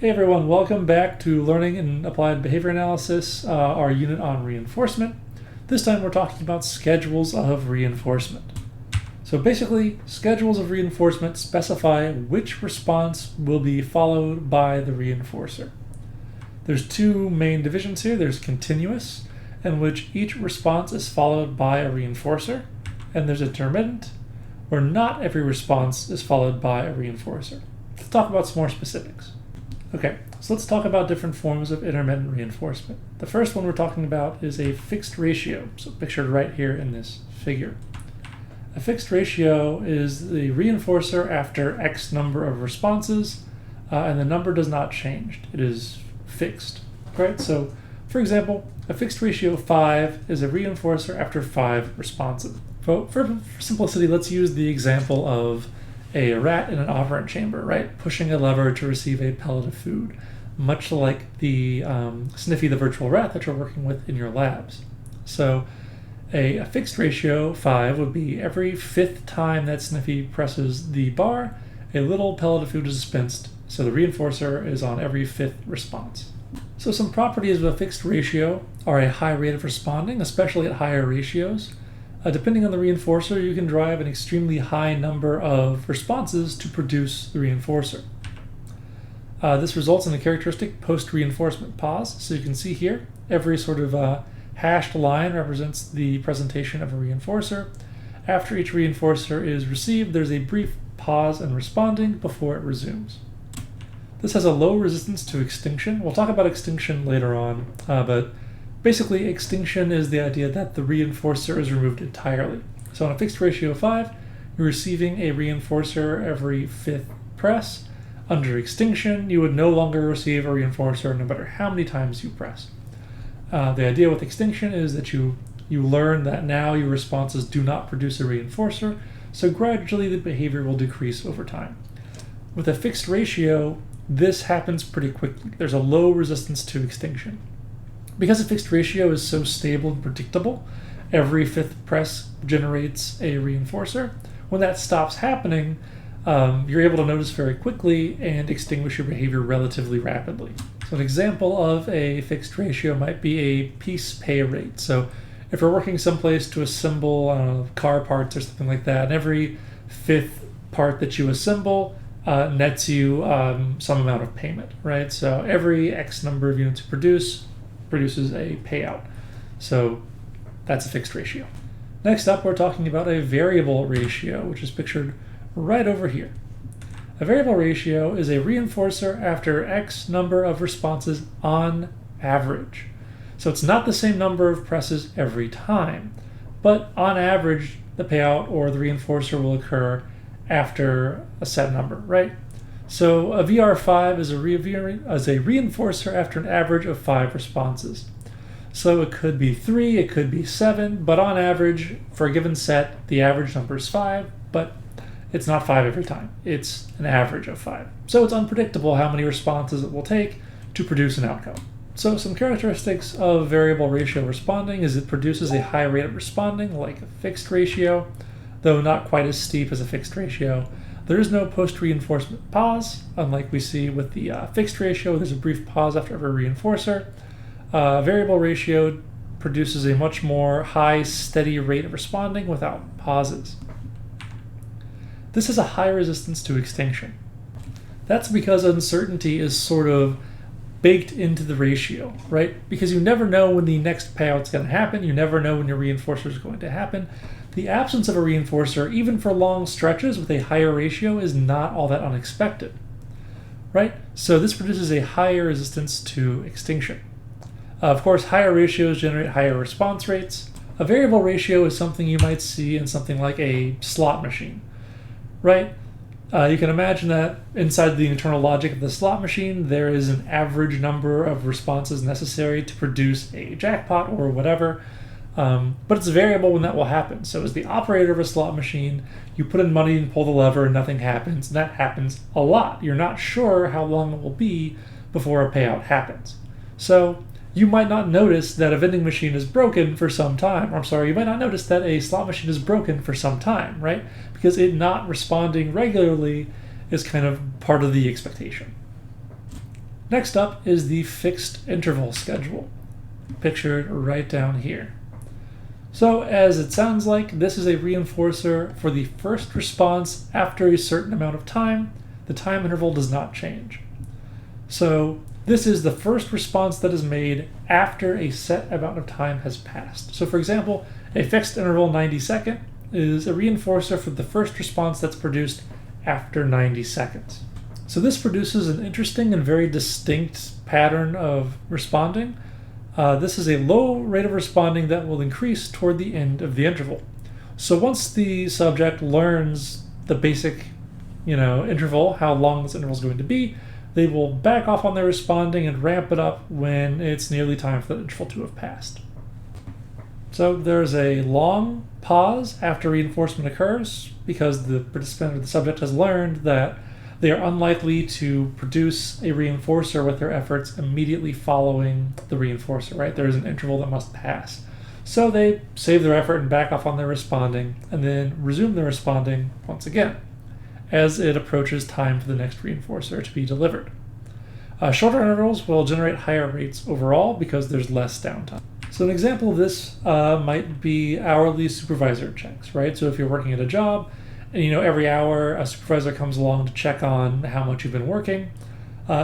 Hey everyone, welcome back to Learning and Applied Behavior Analysis, our unit on reinforcement. This time we're talking about schedules of reinforcement. So basically, schedules of reinforcement specify which response will be followed by the reinforcer. There's two main divisions here. There's continuous, in which each response is followed by a reinforcer, and there's intermittent, where not every response is followed by a reinforcer. Let's talk about some more specifics. Okay, so let's talk about different forms of intermittent reinforcement. The first one we're talking about is a fixed ratio, so pictured right here in this figure. A fixed ratio is the reinforcer after X number of responses, and the number does not change. It is fixed. Right? So, for example, a fixed ratio of 5 is a reinforcer after 5 responses. For simplicity, let's use the example of a rat in an operant chamber, right? Pushing a lever to receive a pellet of food, much like the Sniffy the virtual rat that you're working with in your labs. So a fixed ratio, 5, would be every 5th time that Sniffy presses the bar, a little pellet of food is dispensed, so the reinforcer is on every 5th response. So some properties of a fixed ratio are a high rate of responding, especially at higher ratios. Depending on the reinforcer, you can drive an extremely high number of responses to produce the reinforcer. This results in a characteristic post-reinforcement pause. So you can see here, every sort of hashed line represents the presentation of a reinforcer. After each reinforcer is received, there's a brief pause in responding before it resumes. This has a low resistance to extinction. We'll talk about extinction later on, but basically, extinction is the idea that the reinforcer is removed entirely. So on a fixed ratio of 5, you're receiving a reinforcer every 5th press. Under extinction, you would no longer receive a reinforcer no matter how many times you press. The idea with extinction is that you learn that now your responses do not produce a reinforcer, so gradually the behavior will decrease over time. With a fixed ratio, this happens pretty quickly. There's a low resistance to extinction. Because a fixed ratio is so stable and predictable, every 5th press generates a reinforcer. When that stops happening, you're able to notice very quickly and extinguish your behavior relatively rapidly. So an example of a fixed ratio might be a piece pay rate. So if you're working someplace to assemble car parts or something like that, and every 5th part that you assemble nets you some amount of payment, right? So every X number of units you produces a payout. So that's a fixed ratio. Next up, we're talking about a variable ratio, which is pictured right over here. A variable ratio is a reinforcer after X number of responses on average. So it's not the same number of presses every time, but on average, the payout or the reinforcer will occur after a set number, right? So a VR5 is a reinforcer after an average of 5 responses. So it could be 3, it could be 7, but on average, for a given set, the average number is 5, but it's not 5 every time. It's an average of 5. So it's unpredictable how many responses it will take to produce an outcome. So some characteristics of variable ratio responding is it produces a high rate of responding, like a fixed ratio, though not quite as steep as a fixed ratio. There is no post-reinforcement pause, unlike we see with the fixed ratio. There's a brief pause after every reinforcer. Variable ratio produces a much more high, steady rate of responding without pauses. This has a high resistance to extinction. That's because uncertainty is sort of baked into the ratio, right? Because you never know when the next payout's going to happen. You never know when your reinforcer is going to happen. The absence of a reinforcer, even for long stretches with a higher ratio, is not all that unexpected, right? So this produces a higher resistance to extinction. Of course, higher ratios generate higher response rates. A variable ratio is something you might see in something like a slot machine, right? You can imagine that inside the internal logic of the slot machine, there is an average number of responses necessary to produce a jackpot or whatever. But it's variable when that will happen. So as the operator of a slot machine, you put in money and pull the lever and nothing happens. And that happens a lot. You're not sure how long it will be before a payout happens. So you might not notice that a vending machine is broken for some time. Or I'm sorry, you might not notice that a slot machine is broken for some time, right? Because it not responding regularly is kind of part of the expectation. Next up is the fixed interval schedule, pictured right down here. So as it sounds like, this is a reinforcer for the first response after a certain amount of time. The time interval does not change. So this is the first response that is made after a set amount of time has passed. So for example, a fixed interval 90 second is a reinforcer for the first response that's produced after 90 seconds. So this produces an interesting and very distinct pattern of responding. This is a low rate of responding that will increase toward the end of the interval. So once the subject learns the basic, interval, how long this interval is going to be, they will back off on their responding and ramp it up when it's nearly time for the interval to have passed. So there's a long pause after reinforcement occurs because the participant or the subject has learned that they are unlikely to produce a reinforcer with their efforts immediately following the reinforcer, right? There is an interval that must pass. So they save their effort and back off on their responding and then resume their responding once again as it approaches time for the next reinforcer to be delivered. Shorter intervals will generate higher rates overall because there's less downtime. So an example of this might be hourly supervisor checks, right? So if you're working at a job and every hour a supervisor comes along to check on how much you've been working,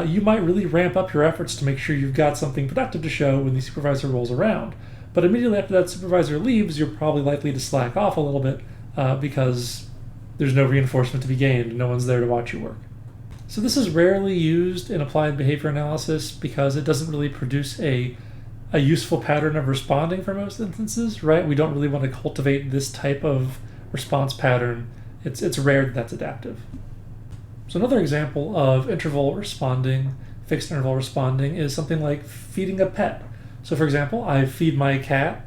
you might really ramp up your efforts to make sure you've got something productive to show when the supervisor rolls around. But immediately after that supervisor leaves, you're probably likely to slack off a little bit because there's no reinforcement to be gained. No one's there to watch you work. So this is rarely used in applied behavior analysis because it doesn't really produce a useful pattern of responding for most instances, right? We don't really want to cultivate this type of response pattern. It's rare that that's adaptive. So another example of interval responding, fixed interval responding, is something like feeding a pet. So for example, I feed my cat,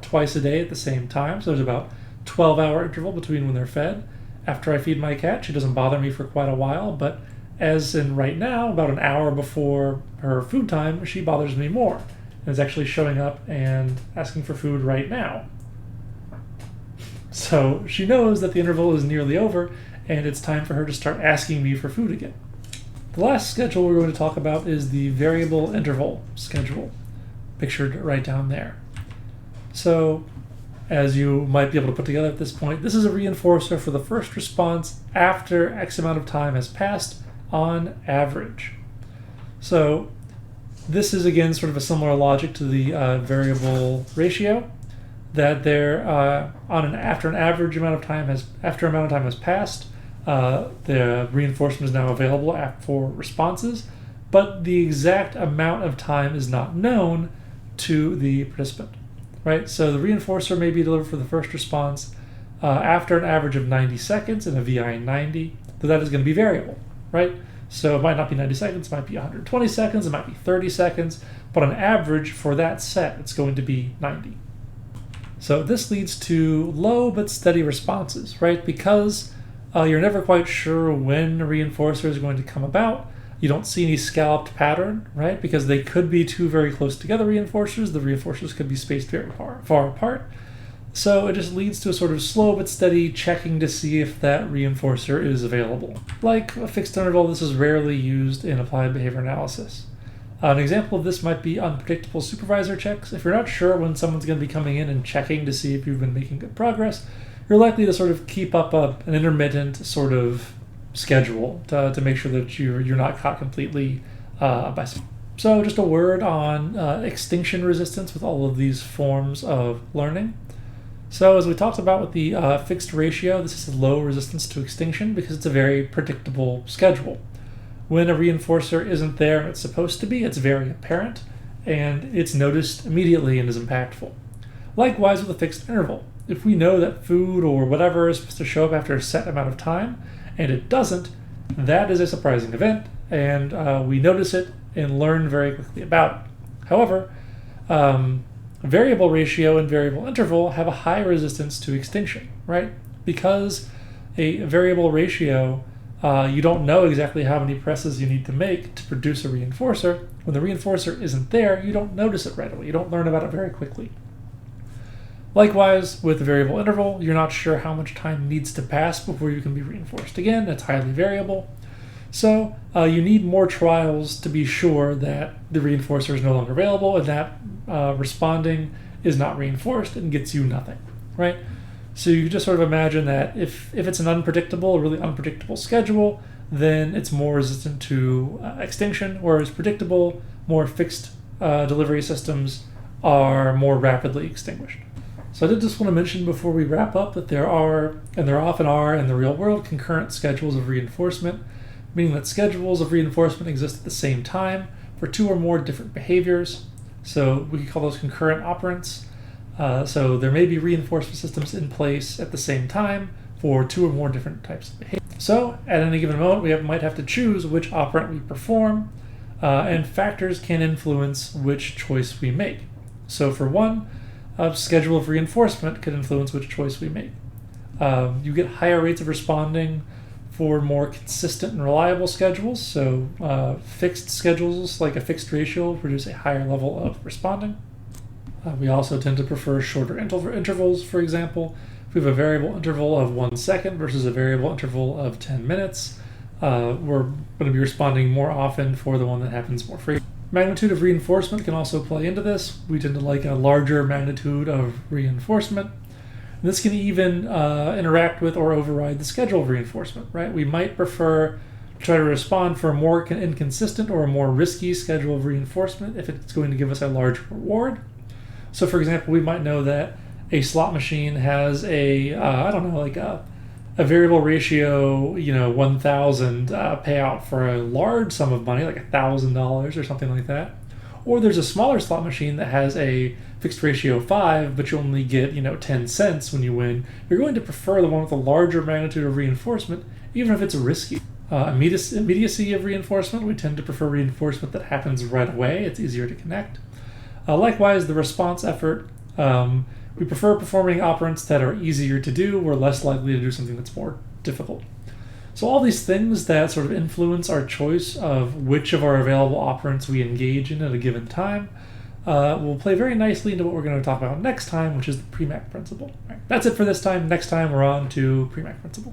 twice a day at the same time. So there's about 12-hour interval between when they're fed. After I feed my cat, she doesn't bother me for quite a while, but as in right now, about an hour before her food time, she bothers me more and is actually showing up and asking for food right now. So she knows that the interval is nearly over and it's time for her to start asking me for food again. The last schedule we're going to talk about is the variable interval schedule, pictured right down there. So as you might be able to put together at this point, this is a reinforcer for the first response after X amount of time has passed on average. So this is again sort of a similar logic to the variable ratio, that there after an amount of time has passed, the reinforcement is now available for responses, but the exact amount of time is not known to the participant. Right, so the reinforcer may be delivered for the first response after an average of 90 seconds in a VI 90, but that is going to be variable, right? So it might not be 90 seconds, it might be 120 seconds, it might be 30 seconds, but on average for that set, it's going to be 90. So this leads to low but steady responses, right? Because you're never quite sure when a reinforcer is going to come about. You don't see any scalloped pattern, right? Because they could be two very close together reinforcers. The reinforcers could be spaced very far apart. So it just leads to a sort of slow but steady checking to see if that reinforcer is available. Like a fixed interval, this is rarely used in applied behavior analysis. An example of this might be unpredictable supervisor checks. If you're not sure when someone's going to be coming in and checking to see if you've been making good progress, you're likely to sort of keep up an intermittent sort of schedule to make sure that you're not caught completely by surprise. So just a word on extinction resistance with all of these forms of learning. So as we talked about with the fixed ratio, this is a low resistance to extinction because it's a very predictable schedule. When a reinforcer isn't there and it's supposed to be, it's very apparent and it's noticed immediately and is impactful. Likewise with a fixed interval. If we know that food or whatever is supposed to show up after a set amount of time, and it doesn't, that is a surprising event, and we notice it and learn very quickly about it. However, variable ratio and variable interval have a high resistance to extinction, right? Because a variable ratio, you don't know exactly how many presses you need to make to produce a reinforcer. When the reinforcer isn't there, you don't notice it right away. You don't learn about it very quickly. Likewise, with the variable interval, you're not sure how much time needs to pass before you can be reinforced. Again, it's highly variable. So you need more trials to be sure that the reinforcer is no longer available and that responding is not reinforced and gets you nothing, right? So you can just sort of imagine that if it's an unpredictable, a really unpredictable schedule, then it's more resistant to extinction, whereas predictable, more fixed delivery systems are more rapidly extinguished. So I did just want to mention before we wrap up that there are, and there often are in the real world, concurrent schedules of reinforcement, meaning that schedules of reinforcement exist at the same time for two or more different behaviors. So we could call those concurrent operants. So there may be reinforcement systems in place at the same time for two or more different types of behavior. So at any given moment, we might have to choose which operant we perform, and factors can influence which choice we make. So for one, a schedule of reinforcement could influence which choice we make. You get higher rates of responding for more consistent and reliable schedules. So fixed schedules, like a fixed ratio, produce a higher level of responding. We also tend to prefer shorter intervals, for example. If we have a variable interval of 1 second versus a variable interval of 10 minutes, we're going to be responding more often for the one that happens more frequently. Magnitude of reinforcement can also play into this. We tend to like a larger magnitude of reinforcement. And this can even interact with or override the schedule of reinforcement, right? We might prefer to try to respond for a more inconsistent or a more risky schedule of reinforcement if it's going to give us a large reward. So for example, we might know that a slot machine has a variable ratio, 1,000 payout for a large sum of money, like $1,000 or something like that. Or there's a smaller slot machine that has a fixed ratio of 5, but you only get 10 cents when you win. You're going to prefer the one with a larger magnitude of reinforcement, even if it's risky. Immediacy of reinforcement, we tend to prefer reinforcement that happens right away. It's easier to connect. Likewise, the response effort, we prefer performing operants that are easier to do. We're less likely to do something that's more difficult. So all these things that sort of influence our choice of which of our available operants we engage in at a given time will play very nicely into what we're going to talk about next time, which is the Premack principle. All right, that's it for this time. Next time, we're on to Premack principle.